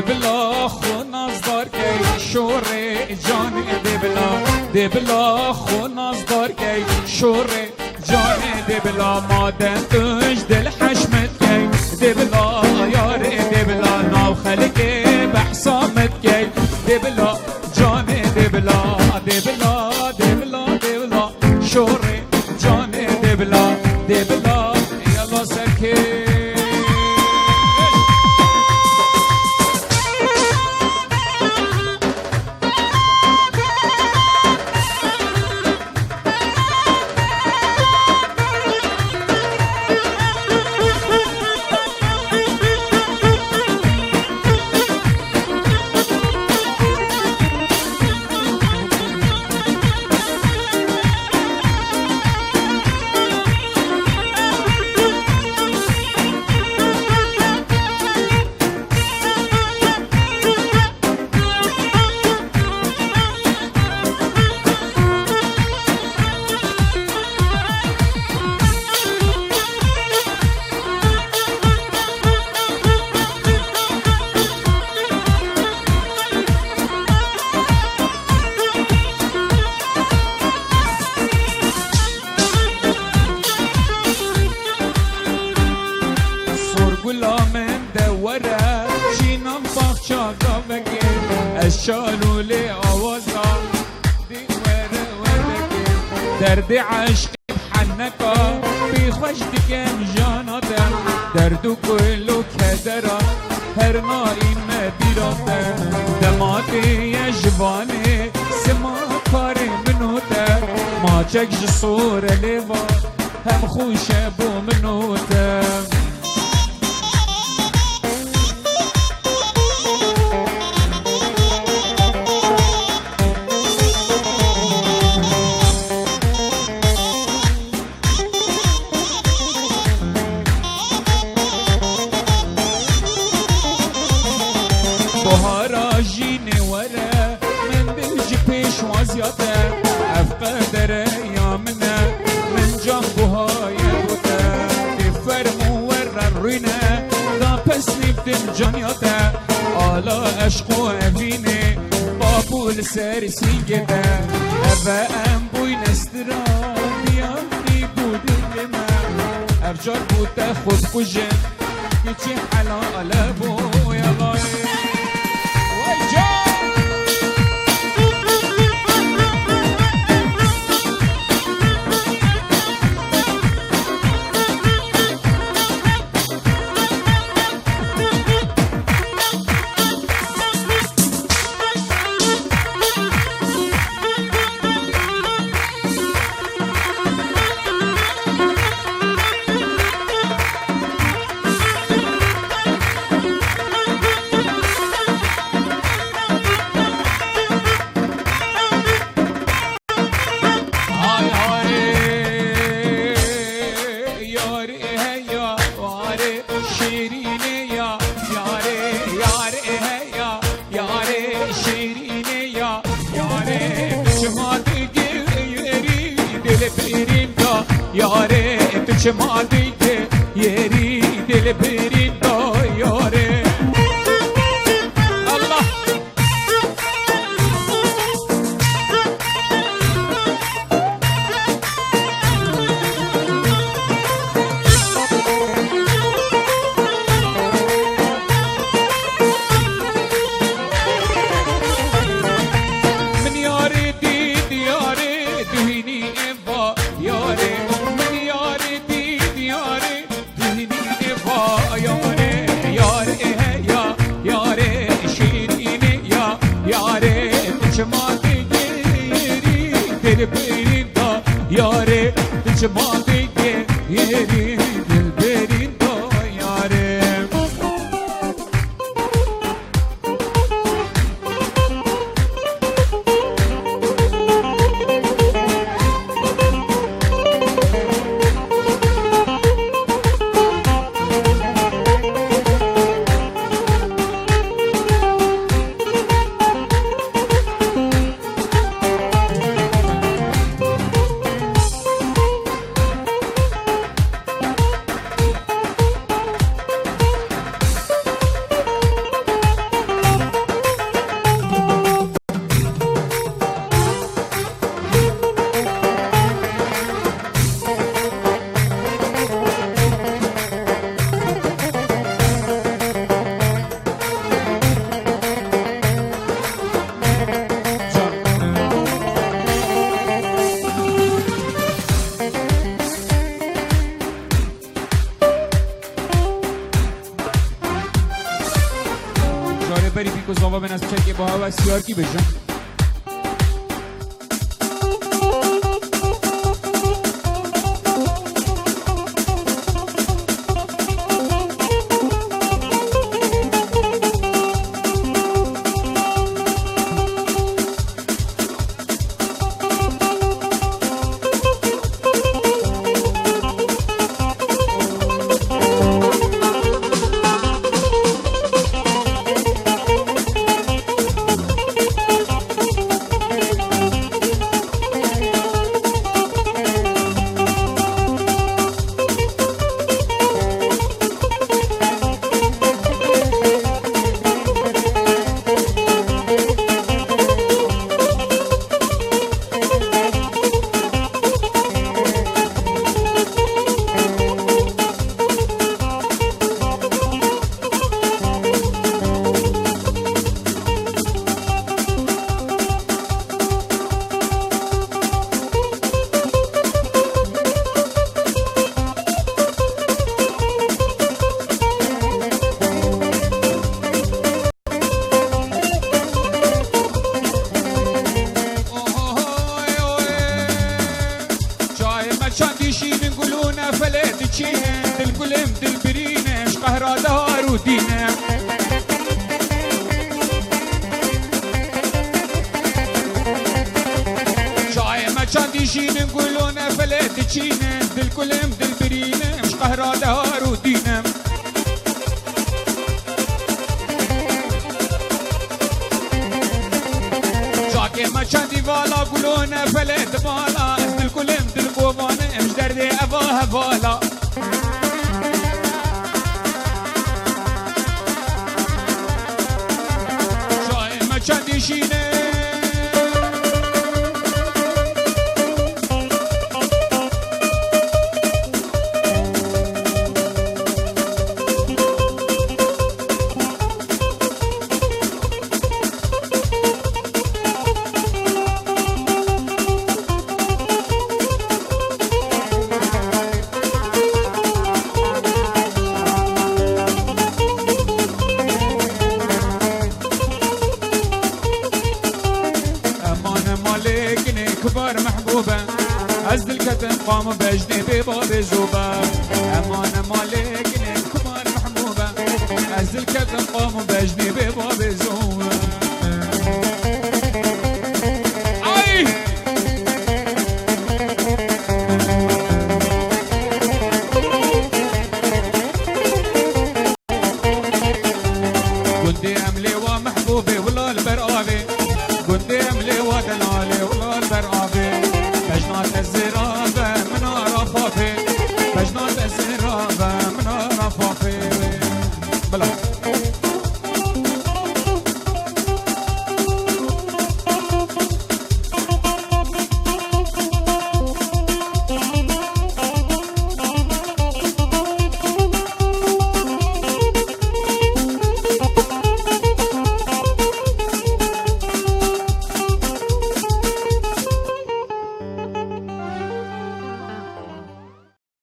دبلا خو نازدار کی شور جان دبلا خو نازدار کی شور جان دبلا مادن توش دل حشمت کی دبلا یار دبلا ناو خلق بحسامت کی دبلا جان دبلا شور جان دبلا یلا سرکی شالو لي آوازا دي ورقي درد عشق بحنكا بيخوش دكم جاناتا دردو كلو كدرا هر ناين مديراتا دماتي يا جباني سما كاري منوتا ما تشكش صورة ليفا هم خوش ابو منوتا بهارا جيني ورا من بلجي بيش وازياتا افقدر يا منا من جنبها يدوتا تفرمو ورا الرينا دا بسني بدن جانياتا آلا اشقو افيني بابو لسر سينجدا افا امبوي نسترا بيامني بود لما افجار بوتا خود كجن يتي حلال بو يا الله یاره تو چه مادی که یری دل برین دا یاره الله من یاره دید یاره دوینی ابا یاره yare cemaate ke yeri dil berin do yare بری بی کزاوا به نسب چکی با هوا سیار کی بجم چندیشین نقولون فلت چینه دل کلم دل برینه مش قهرا دهار و دینم شاکه ما چندی والا قولون فلت بالا دل کلم دل قوانه مش درده افاه بالا شاکه ما چندیشینه كبار محبوبة عز الكتن قام بجني بباب زوبة أمان مالك كبار محبوبة عز الكتن قام بجني بباب زوبة أي قندي أملي ومحبوبي ولا البرقابي قندي أملي ودلالي ولا البرقابي بجنات الزرابة من عرفافي بجنات الزرابة من عرفافي